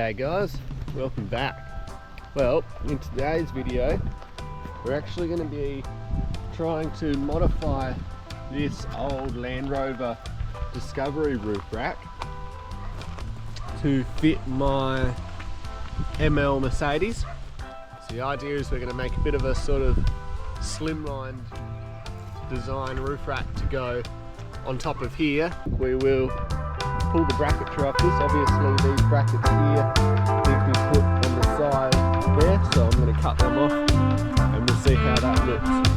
Hey guys, welcome back. Well, in today's video we're actually going to be trying to modify this old Land Rover Discovery roof rack to fit my ML Mercedes. So the idea is we're going to make a bit of a sort of slimline design roof rack to go on top of here. We will pull the bracketry off this. Obviously these brackets here need to be put on the side there, so I'm going to cut them off and we'll see how that looks.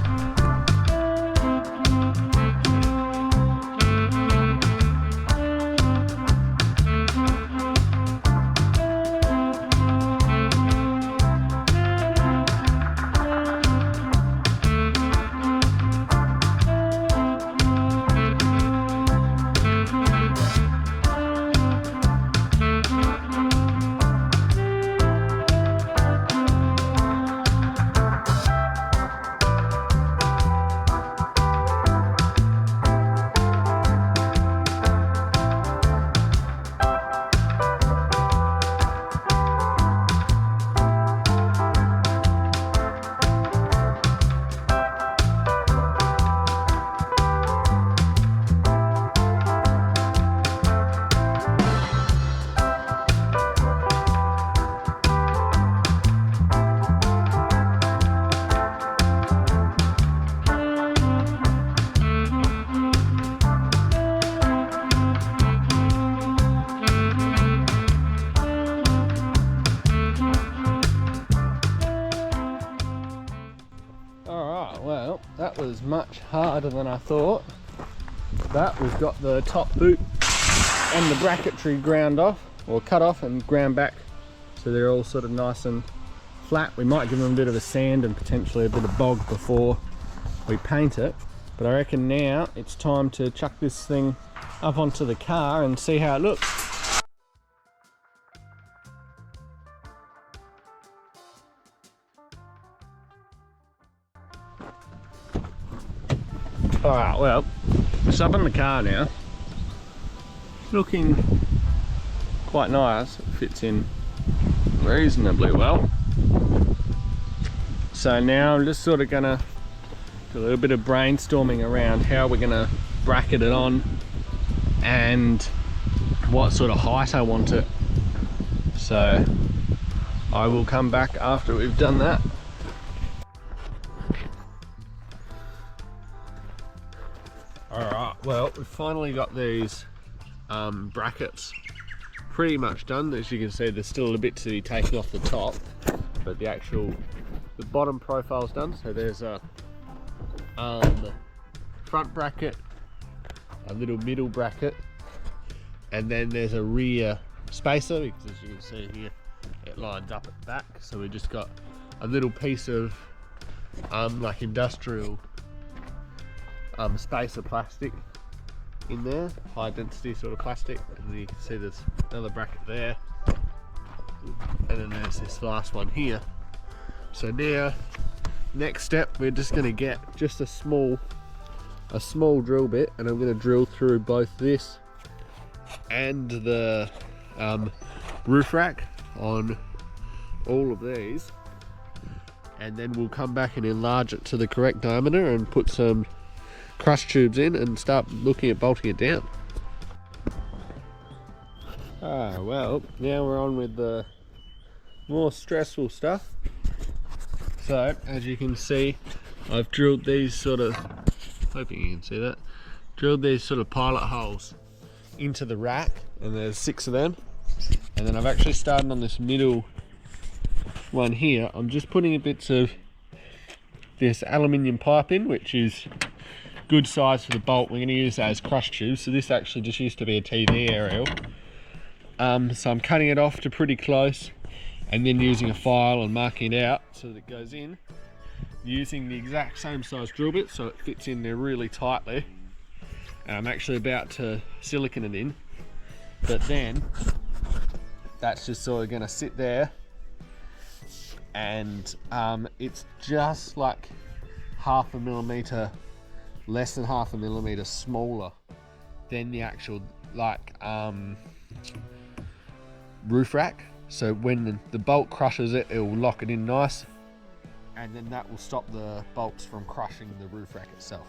Well, that was much harder than I thought. But we've got the top boot and the bracketry ground off, or cut off and ground back, so they're all sort of nice and flat. We might give them a bit of a sand and potentially a bit of bog before we paint it, but I reckon now it's time to chuck this thing up onto the car and see how it looks. Alright, well, it's up in the car now. Looking quite nice. It fits in reasonably well. So now I'm just sort of gonna do a little bit of brainstorming around how we're gonna bracket it on and what sort of height I want it. So I will come back after we've done that. Alright, well, we've finally got these brackets pretty much done. As you can see, there's still a bit to be taken off the top, but the bottom profile's done. So there's a front bracket, a little middle bracket, and then there's a rear spacer, because as you can see here, it lines up at the back. So we just got a little piece of like industrial spacer plastic in there, high density sort of plastic, and then you can see there's another bracket there, and then there's this last one here. So now, next step, we're just going to get just a small drill bit, and I'm going to drill through both this and the roof rack on all of these, and then we'll come back and enlarge it to the correct diameter and put some crush tubes in and start looking at bolting it down. Well, now we're on with the more stressful stuff. So as you can see, I've drilled these sort of, hoping you can see that, drilled these sort of pilot holes into the rack, and there's 6 of them. And then I've actually started on this middle one here. I'm just putting bits of this aluminium pipe in, which is good size for the bolt. We're going to use that as crush tubes. So this actually just used to be a TV aerial. So I'm cutting it off to pretty close, and then using a file and marking it out so that it goes in, using the exact same size drill bit so it fits in there really tightly. And I'm actually about to silicone it in, but then that's just sort of going to sit there, and it's just like half a millimeter, less than half a millimeter smaller than the actual like roof rack. so when the bolt crushes it, it will lock it in nice, and then that will stop the bolts from crushing the roof rack itself.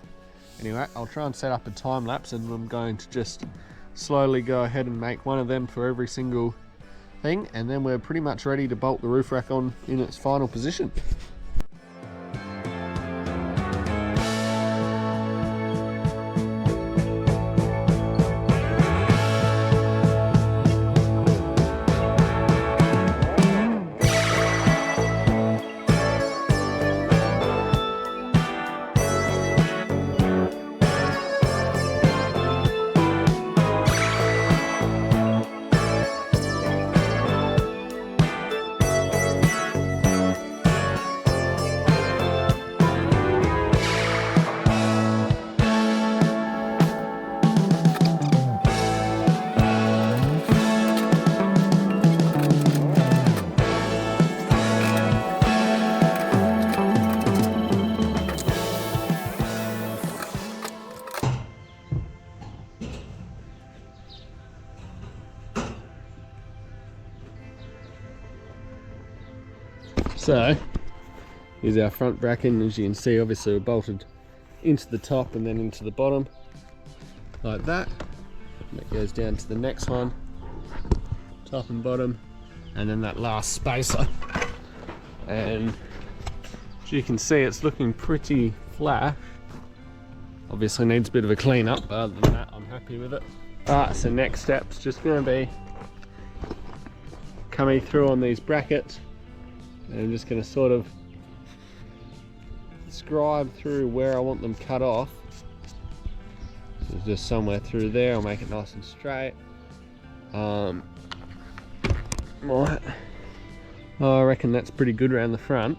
Anyway, I'll try and set up a time lapse, and I'm going to just slowly go ahead and make one of them for every single thing, and then we're pretty much ready to bolt the roof rack on in its final position. So here's our front bracket, and as you can see, obviously we're bolted into the top and then into the bottom like that. And it goes down to the next one, top and bottom, and then that last spacer. And as you can see, it's looking pretty flat. Obviously needs a bit of a clean up, but other than that, I'm happy with it. Alright, so next step's just going to be coming through on these brackets. And I'm just going to sort of scribe through where I want them cut off. So just somewhere through there, I'll make it nice and straight. Right. I reckon that's pretty good around the front.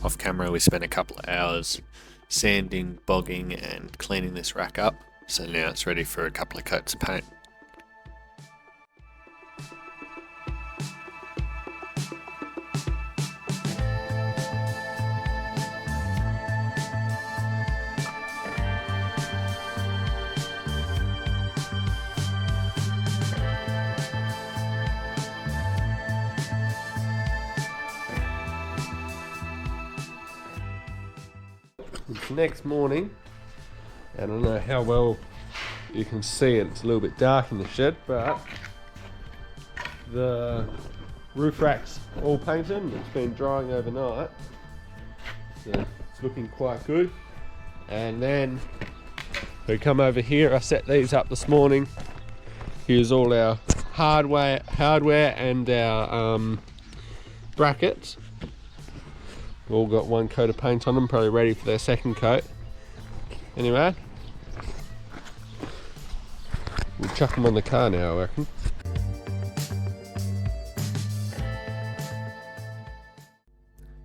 Off camera, we spent a couple of hours sanding, bogging and cleaning this rack up, so now it's ready for a couple of coats of paint. It's next morning, and I don't know how well you can see it, it's a little bit dark in the shed, but the roof rack's all painted and it's been drying overnight, so it's looking quite good. And then we come over here, I set these up this morning. Here's all our hardware and our brackets. All got one coat of paint on them, probably ready for their second coat. Anyway, we'll chuck them on the car now, I reckon.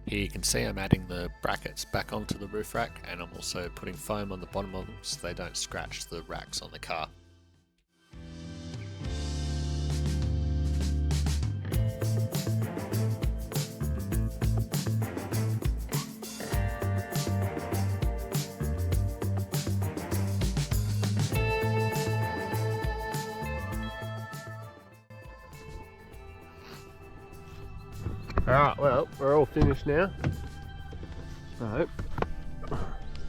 Here you can see I'm adding the brackets back onto the roof rack, and I'm also putting foam on the bottom of them so they don't scratch the racks on the car. Alright, well, we're all finished now. So,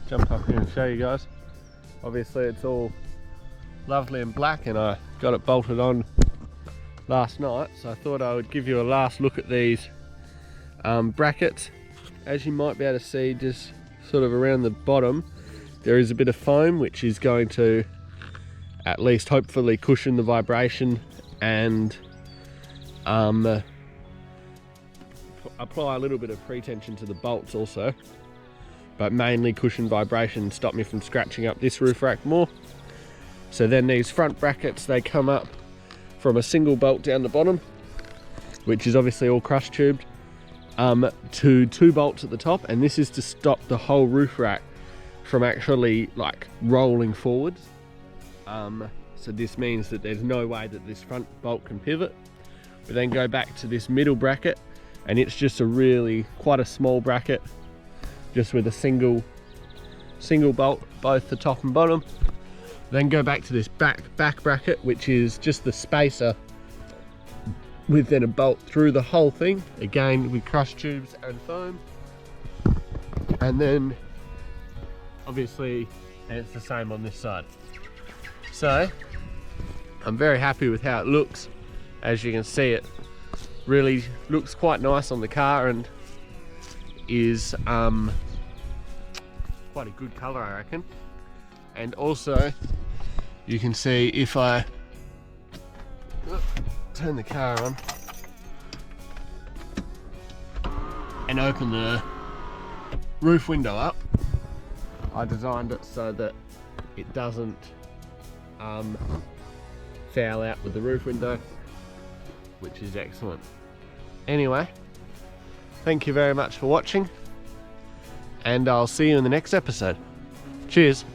jump up here and show you guys. Obviously it's all lovely and black, and I got it bolted on last night, so I thought I would give you a last look at these brackets. As you might be able to see, just sort of around the bottom, there is a bit of foam which is going to at least hopefully cushion the vibration and apply a little bit of pre-tension to the bolts also, but mainly cushion vibration and stop me from scratching up this roof rack more. So then these front brackets, they come up from a single bolt down the bottom, which is obviously all crush tubed, to 2 bolts at the top, and this is to stop the whole roof rack from actually like rolling forwards. So this means that there's no way that this front bolt can pivot. We then go back to this middle bracket, and it's just quite a small bracket, just with a single bolt, both the top and bottom. Then go back to this back bracket, which is just the spacer with then a bolt through the whole thing, again with crush tubes and foam. And then obviously it's the same on this side. So I'm very happy with how it looks. As you can see, it really looks quite nice on the car and is quite a good colour, I reckon. And also you can see if I turn the car on and open the roof window up, I designed it so that it doesn't foul out with the roof window, which is excellent. Anyway, thank you very much for watching, and I'll see you in the next episode. Cheers.